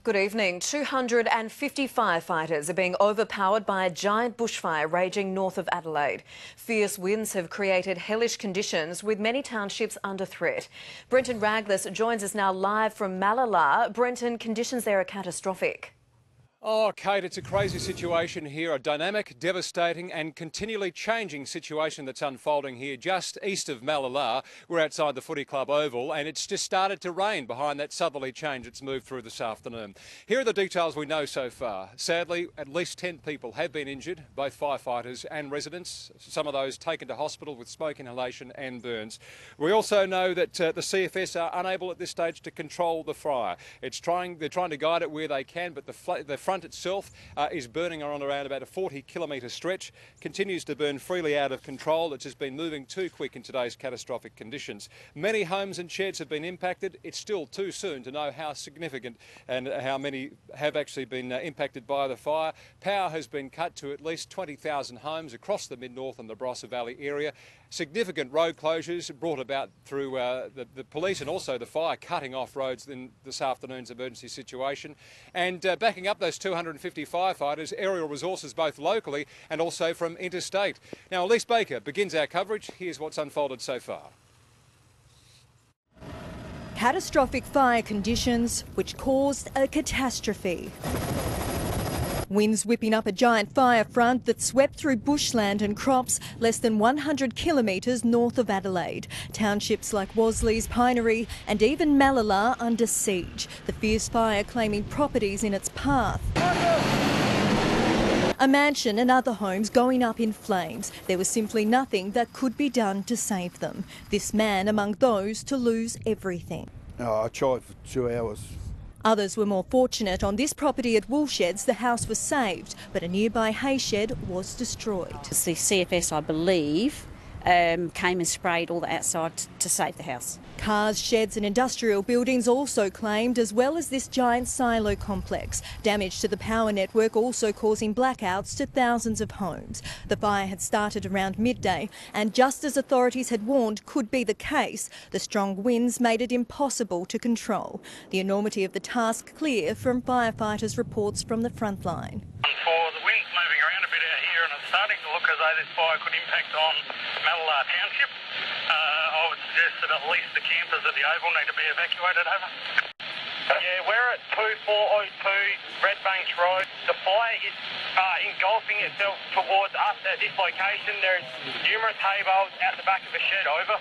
Good evening. 250 firefighters are being overpowered by a giant bushfire raging north of Adelaide. Fierce winds have created hellish conditions with many townships under threat. Brenton Raglas joins us now live from Malabar. Brenton, conditions there are catastrophic. Oh, Kate, it's a crazy situation here, a dynamic, devastating and continually changing situation that's unfolding here just east of Malabar. We're outside the Footy Club Oval and it's just started to rain behind that southerly change that's moved through this afternoon. Here are the details we know so far. Sadly, at least 10 people have been injured, both firefighters and residents, some of those taken to hospital with smoke inhalation and burns. We also know that the CFS are unable at this stage to control the fire. They're trying to guide it where they can, but the front itself is burning on around about a 40-kilometre stretch, continues to burn freely out of control. It's just been moving too quick in today's catastrophic conditions. Many homes and sheds have been impacted. It's still too soon to know how significant and how many have actually been impacted by the fire. Power has been cut to at least 20,000 homes across the mid-north and the Barossa Valley area. Significant road closures brought about through the police and also the fire cutting off roads in this afternoon's emergency situation. And backing up those 250 firefighters, aerial resources both locally and also from interstate. Now, Elise Baker begins our coverage. Here's what's unfolded so far. Catastrophic fire conditions which caused a catastrophe. Winds whipping up a giant fire front that swept through bushland and crops less than 100 kilometres north of Adelaide. Townships like Wasleys, Pinery and even Malabar under siege. The fierce fire claiming properties in its path. A mansion and other homes going up in flames. There was simply nothing that could be done to save them. This man among those to lose everything. Oh, I tried for 2 hours. Others were more fortunate. On this property at Woolsheds, the house was saved, but a nearby hay shed was destroyed. The CFS, I believe, came and sprayed all the outside to save the house. Cars, sheds and industrial buildings also claimed, as well as this giant silo complex. Damage to the power network also causing blackouts to thousands of homes. The fire had started around midday and, just as authorities had warned could be the case, the strong winds made it impossible to control. The enormity of the task clear from firefighters' reports from the front line. The wind's moving around a bit out here and it's starting to look as though this fire could impact on Malabar Township. I would suggest that at least the campers at the Oval need to be evacuated, over. Yeah, we're at 2402 Red Banks Road. The fire is engulfing itself towards us at this location. There's numerous hay bales out the back of a shed, over.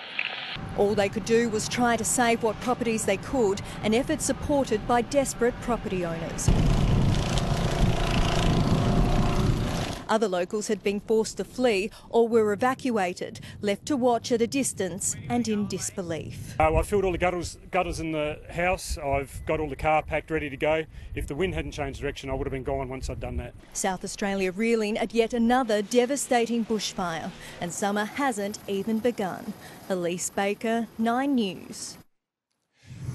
All they could do was try to save what properties they could, an effort supported by desperate property owners. Other locals had been forced to flee or were evacuated, left to watch at a distance and in disbelief. I filled all the gutters in the house. I've got all the car packed ready to go. If the wind hadn't changed direction, I would have been gone once I'd done that. South Australia reeling at yet another devastating bushfire, and summer hasn't even begun. Elise Baker, 9 News.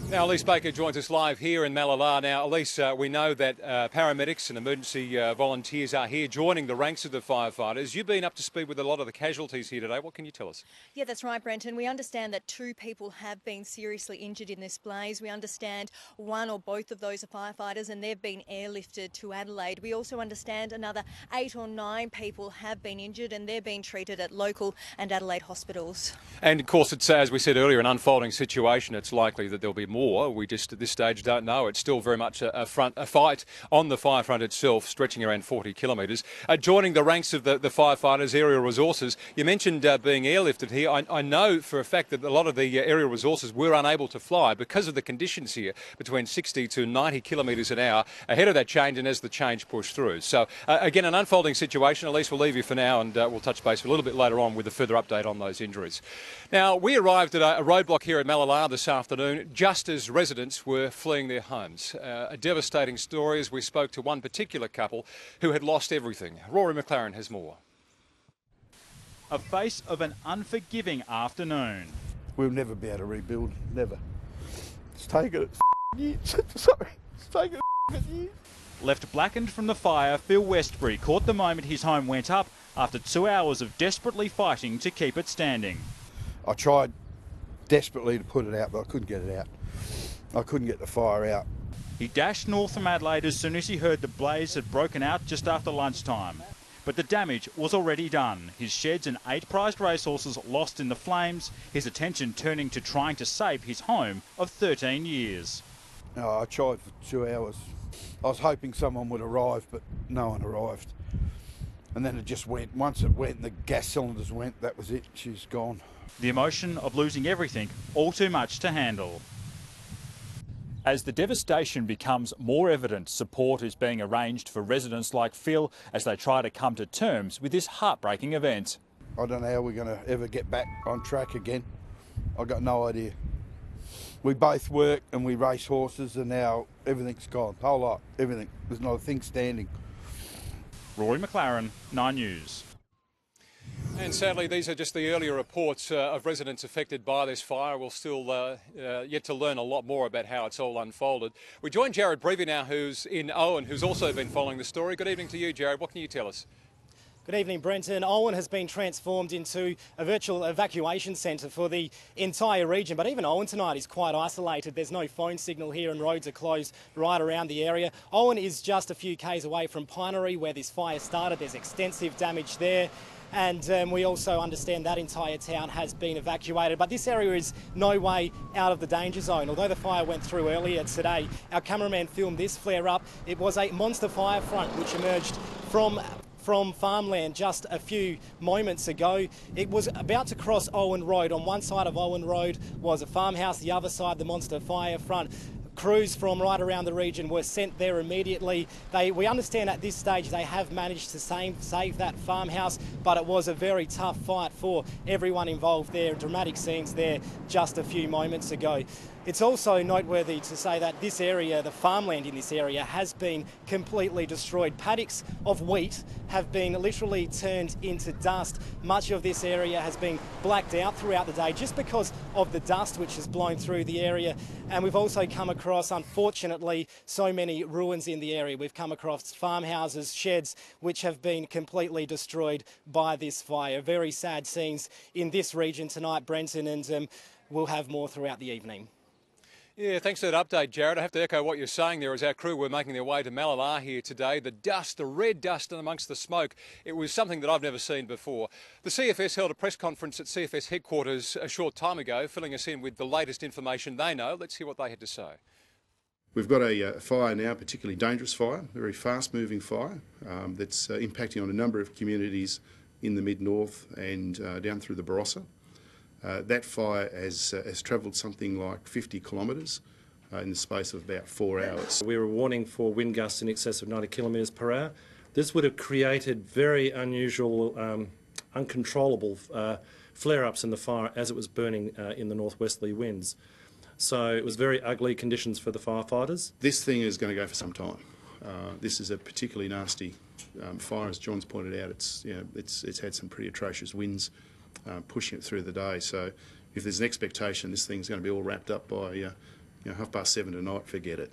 Now, Elise Baker joins us live here in Malabar. Now, Elise, we know that paramedics and emergency volunteers are here joining the ranks of the firefighters. You've been up to speed with a lot of the casualties here today. What can you tell us? Yeah, that's right, Brenton. We understand that 2 people have been seriously injured in this blaze. We understand one or both of those are firefighters and they've been airlifted to Adelaide. We also understand another 8 or 9 people have been injured and they're being treated at local and Adelaide hospitals. And of course, it's, as we said earlier, an unfolding situation. It's likely that there'll be more. We just at this stage don't know. It's still very much a fight on the fire front itself, stretching around 40 kilometres. Joining the ranks of the firefighters, aerial resources. You mentioned being airlifted here. I know for a fact that a lot of the aerial resources were unable to fly because of the conditions here, between 60 to 90 kilometres an hour ahead of that change and as the change pushed through. So again, an unfolding situation. At least we'll leave you for now and we'll touch base a little bit later on with a further update on those injuries. Now, we arrived at a roadblock here at Malabar this afternoon just as residents were fleeing their homes. A devastating story as we spoke to one particular couple who had lost everything. Rory McLaren has more. A face of an unforgiving afternoon. We'll never be able to rebuild, never. It's taken years. Sorry, it's taken years. Left blackened from the fire, Phil Westbury caught the moment his home went up after 2 hours of desperately fighting to keep it standing. I tried desperately to put it out, but I couldn't get it out. I couldn't get the fire out. He dashed north from Adelaide as soon as he heard the blaze had broken out just after lunchtime. But the damage was already done. His sheds and 8 prized racehorses lost in the flames, his attention turning to trying to save his home of 13 years. Oh, I tried for 2 hours. I was hoping someone would arrive, but no one arrived. And then it just went. Once it went and the gas cylinders went, that was it. She's gone. The emotion of losing everything, all too much to handle. As the devastation becomes more evident, support is being arranged for residents like Phil as they try to come to terms with this heartbreaking event. I don't know how we're going to ever get back on track again. I've got no idea. We both work and we race horses, and now everything's gone. Whole lot, everything. There's not a thing standing. Rory McLaren, 9 News. And sadly, these are just the earlier reports of residents affected by this fire. We'll still yet to learn a lot more about how it's all unfolded. We join Jared Breivy now, who's in Owen, who's also been following the story. Good evening to you, Jared. What can you tell us? Good evening, Brenton. Owen has been transformed into a virtual evacuation centre for the entire region, but even Owen tonight is quite isolated. There's no phone signal here and roads are closed right around the area. Owen is just a few k's away from Pinery, where this fire started. There's extensive damage there. And we also understand that entire town has been evacuated. But this area is no way out of the danger zone. Although the fire went through earlier today, our cameraman filmed this flare up. It was a monster fire front which emerged from farmland just a few moments ago. It was about to cross Owen Road. On one side of Owen Road was a farmhouse, the other side the monster fire front. Crews from right around the region were sent there immediately. We understand at this stage they have managed to save that farmhouse, but it was a very tough fight for everyone involved there. Dramatic scenes there just a few moments ago. It's also noteworthy to say that this area, the farmland in this area, has been completely destroyed. Paddocks of wheat have been literally turned into dust. Much of this area has been blacked out throughout the day just because of the dust which has blown through the area. And we've also come across, unfortunately, so many ruins in the area. We've come across farmhouses, sheds, which have been completely destroyed by this fire. Very sad scenes in this region tonight, Brenton, and we'll have more throughout the evening. Yeah, thanks for that update, Jared. I have to echo what you're saying there as our crew were making their way to Malabar here today. The dust, the red dust amongst the smoke, it was something that I've never seen before. The CFS held a press conference at CFS headquarters a short time ago, filling us in with the latest information they know. Let's hear what they had to say. We've got a fire now, particularly dangerous fire, a very fast-moving fire that's impacting on a number of communities in the mid-north and down through the Barossa. That fire has travelled something like 50 kilometres in the space of about 4 hours. We were warning for wind gusts in excess of 90 kilometres per hour. This would have created very unusual, uncontrollable flare-ups in the fire as it was burning in the northwesterly winds. So it was very ugly conditions for the firefighters. This thing is going to go for some time. This is a particularly nasty fire, as John's pointed out. It's had some pretty atrocious winds pushing it through the day. So if there's an expectation this thing's going to be all wrapped up by 7:30 tonight, forget it.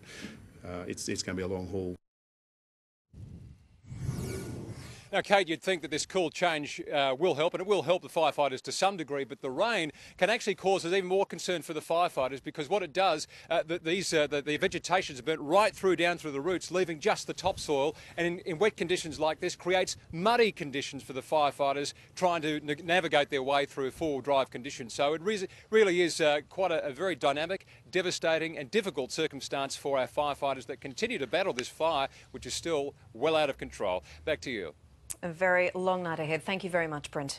It's going to be a long haul. Now, Kate, you'd think that this cool change will help, and it will help the firefighters to some degree, but the rain can actually cause us even more concern for the firefighters, because what it does, the vegetation is burnt right through down through the roots, leaving just the topsoil, and in wet conditions like this creates muddy conditions for the firefighters trying to navigate their way through four-wheel drive conditions. So it really is quite a very dynamic, devastating and difficult circumstance for our firefighters that continue to battle this fire, which is still well out of control. Back to you. A very long night ahead. Thank you very much, Brenton.